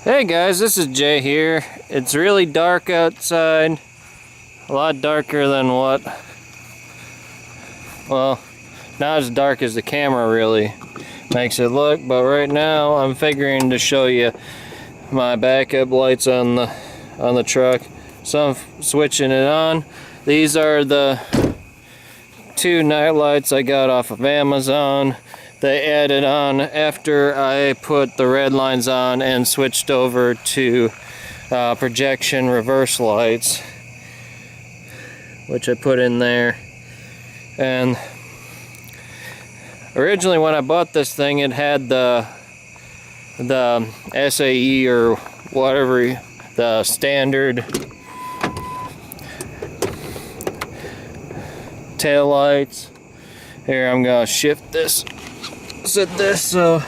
Hey guys, this is Jay here. It's really dark outside. A lot darker than what? Well, not as dark as the camera really makes it look, but right now I'm figuring to show you my backup lights on the truck. So I'm switching it on. These are the two night lights I got off of Amazon. They added on after I put the red lines on and switched over to projection reverse lights, which I put in there. And originally when I bought this thing, it had the SAE or whatever, the standard tail lights. Here, I'm gonna shift this, set this so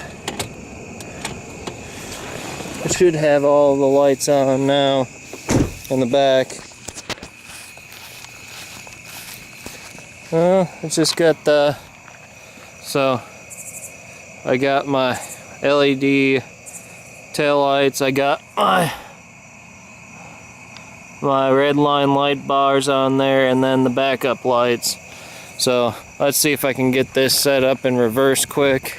it should have all the lights on now in the back. It's just got the, so I got my LED tail lights, I got my Redline light bars on there, and then the backup lights. So let's see if I can get this set up in reverse quick.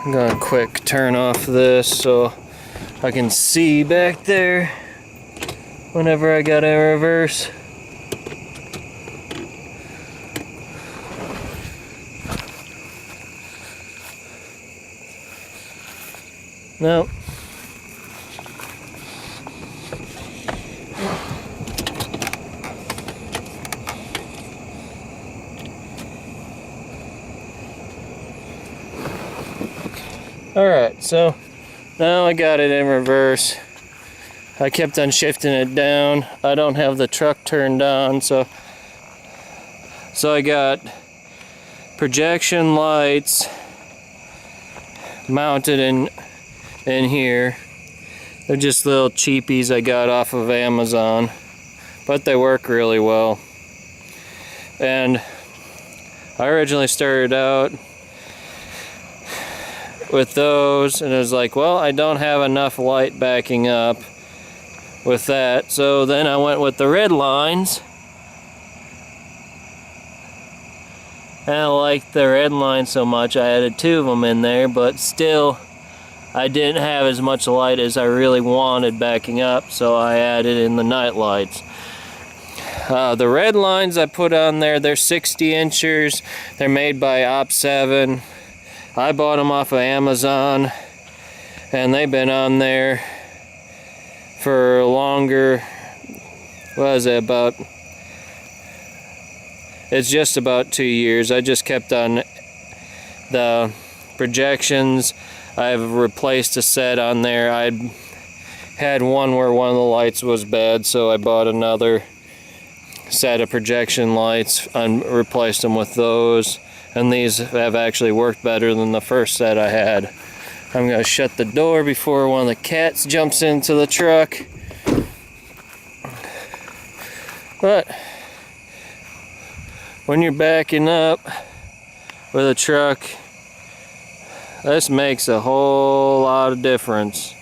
I'm gonna quick turn off this so I can see back there whenever I got in reverse. Nope. Alright, so now I got it in reverse. I kept on shifting it down. I don't have the truck turned on, so I got projection lights mounted in here. They're just little cheapies I got off of Amazon, but they work really well. And I originally started out with those, and it was like, well, I don't have enough light backing up with that, so then I went with the red lines, and I liked the red line so much I added two of them in there, but still I didn't have as much light as I really wanted backing up, so I added in the night lights. The red lines I put on there, they're 60 inchers, they're made by Op7. I bought them off of Amazon, and they've been on there for longer. What is it, about? It's just about 2 years. I just kept on the projections. I've replaced a set on there. I had one where one of the lights was bad, so I bought another set of projection lights and replaced them with those. And these have actually worked better than the first set I had. I'm going to shut the door before one of the cats jumps into the truck. But when you're backing up with a truck, this makes a whole lot of difference.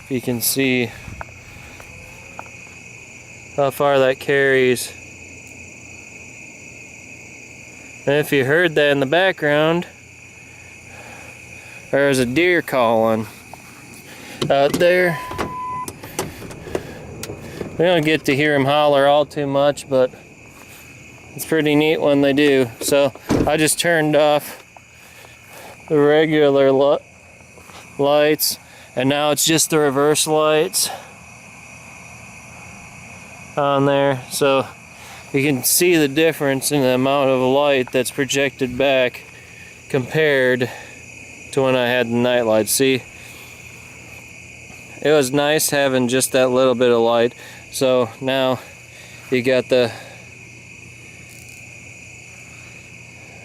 You can see how far that carries. And if you heard that in the background, there's a deer calling out there. We don't get to hear them holler all too much, but it's pretty neat when they do. So I just turned off the regular lights, and now it's just the reverse lights on there, so you can see the difference in the amount of light that's projected back compared to when I had the night lights. See, it was nice having just that little bit of light. So now you got the,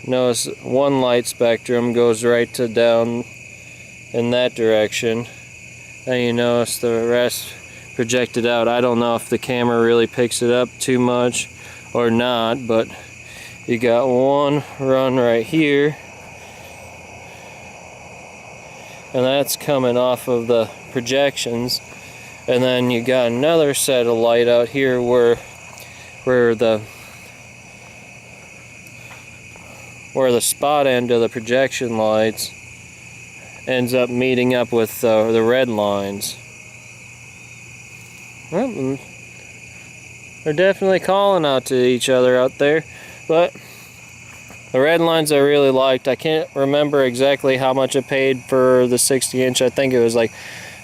notice one light spectrum goes right to down in that direction, and you notice the rest projected out. I don't know if the camera really picks it up too much or not, but You got one run right here, and that's coming off of the projections, and then you got another set of light out here where the spot end of the projection lights ends up meeting up with the red lines. Well, they're definitely calling out to each other out there, but the red lines I really liked. I can't remember exactly how much I paid for the 60-inch. I think it was like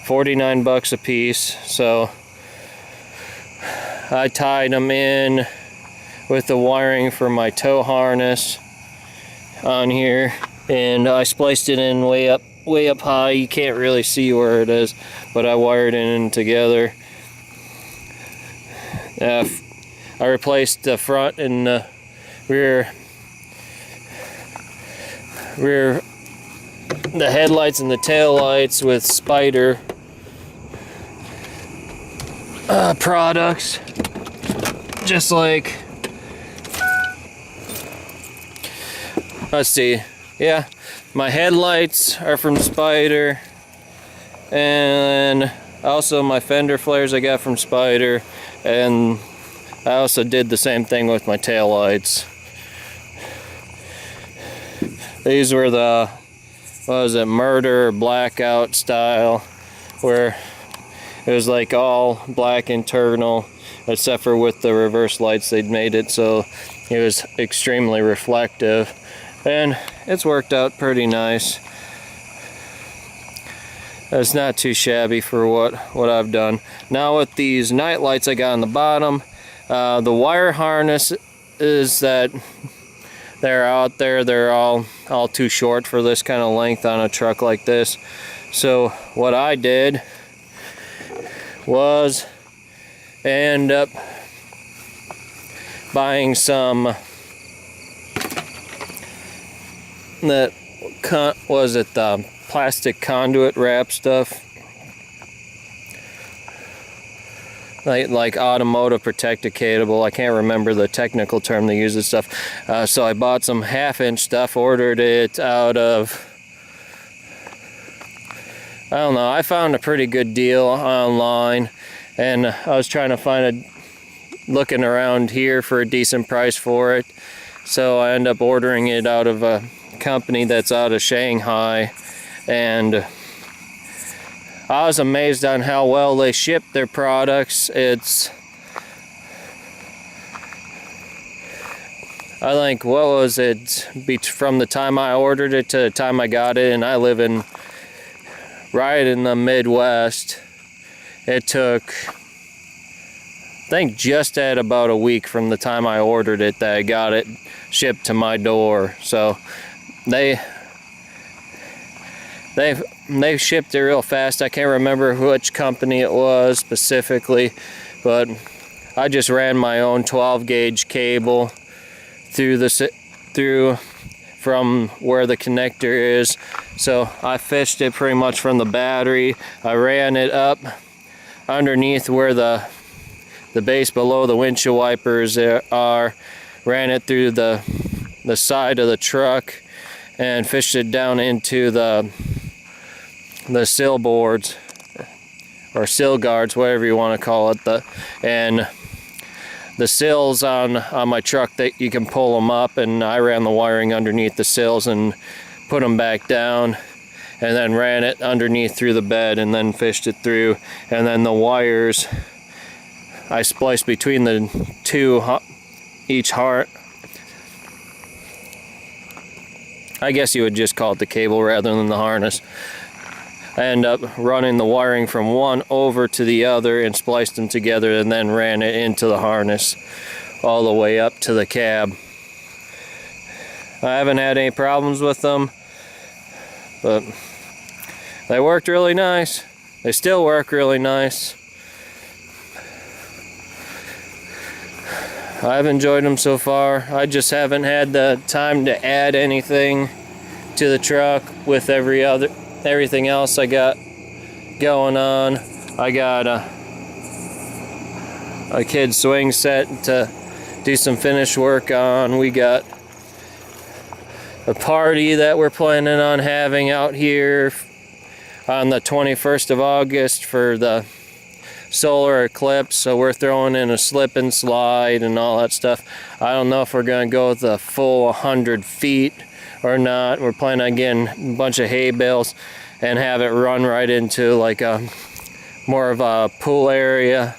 49 bucks a piece. So I tied them in with the wiring for my tow harness on here, and I spliced it in way up high. You can't really see where it is, but I wired it in together. I replaced the front and the rear, the headlights and the tail lights with Spider products, just like, let's see, yeah, my headlights are from Spider, and also my fender flares I got from Spider, and I also did the same thing with my tail lights. These were the, what was it, murder blackout style, where it was like all black internal, except for with the reverse lights they'd made it so it was extremely reflective, and it's worked out pretty nice. It's not too shabby for what I've done. Now with these night lights I got on the bottom, the wire harness is that they're out there, they're all too short for this kind of length on a truck like this. So what I did was end up buying some, that was it, the plastic conduit wrap stuff, like automotive protected cable. I can't remember the technical term they use this stuff. So I bought some 1/2-inch stuff, ordered it out of, I don't know, I found a pretty good deal online, and I was trying to find looking around here for a decent price for it. So I ended up ordering it out of a company that's out of Shanghai, and I was amazed on how well they ship their products. It's, I think, what was it, from the time I ordered it to the time I got it, and I live right in the Midwest, it took, I think, just at about a week from the time I ordered it that I got it shipped to my door. So they shipped it real fast. I can't remember which company it was specifically, but I just ran my own 12-gauge cable through from where the connector is. So I fished it pretty much from the battery. I ran it up underneath where the base below the windshield wipers are, ran it through the side of the truck, and fished it down into the sill boards, or sill guards, whatever you want to call it. And the sills on my truck, that you can pull them up, and I ran the wiring underneath the sills and put them back down, and then ran it underneath through the bed, and then fished it through. And then the wires I spliced between the two, each heart. I guess you would just call it the cable rather than the harness. I ended up running the wiring from one over to the other and spliced them together, and then ran it into the harness all the way up to the cab. I haven't had any problems with them, but they worked really nice. They still work really nice. I've enjoyed them so far. I just haven't had the time to add anything to the truck with everything else I got going on. I got a kid's swing set to do some finish work on. We got a party that we're planning on having out here on the 21st of August for the solar eclipse, so we're throwing in a slip and slide and all that stuff. I don't know if we're going to go with the full 100 feet or not. We're planning on getting a bunch of hay bales and have it run right into like a more of a pool area.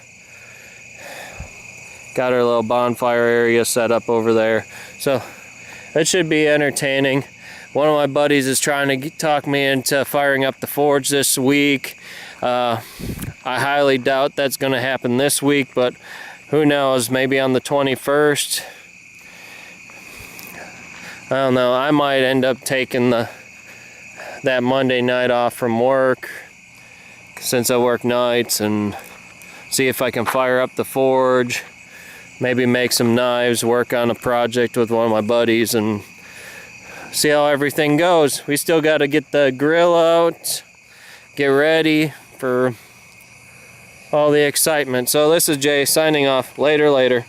Got our little bonfire area set up over there, so it should be entertaining. One of my buddies is trying to talk me into firing up the forge this week. I highly doubt that's going to happen this week, but who knows, maybe on the 21st. I don't know, I might end up taking that Monday night off from work since I work nights and see if I can fire up the forge, maybe make some knives, work on a project with one of my buddies and see how everything goes. We still got to get the grill out, get ready for all the excitement. So this is Jay signing off. Later.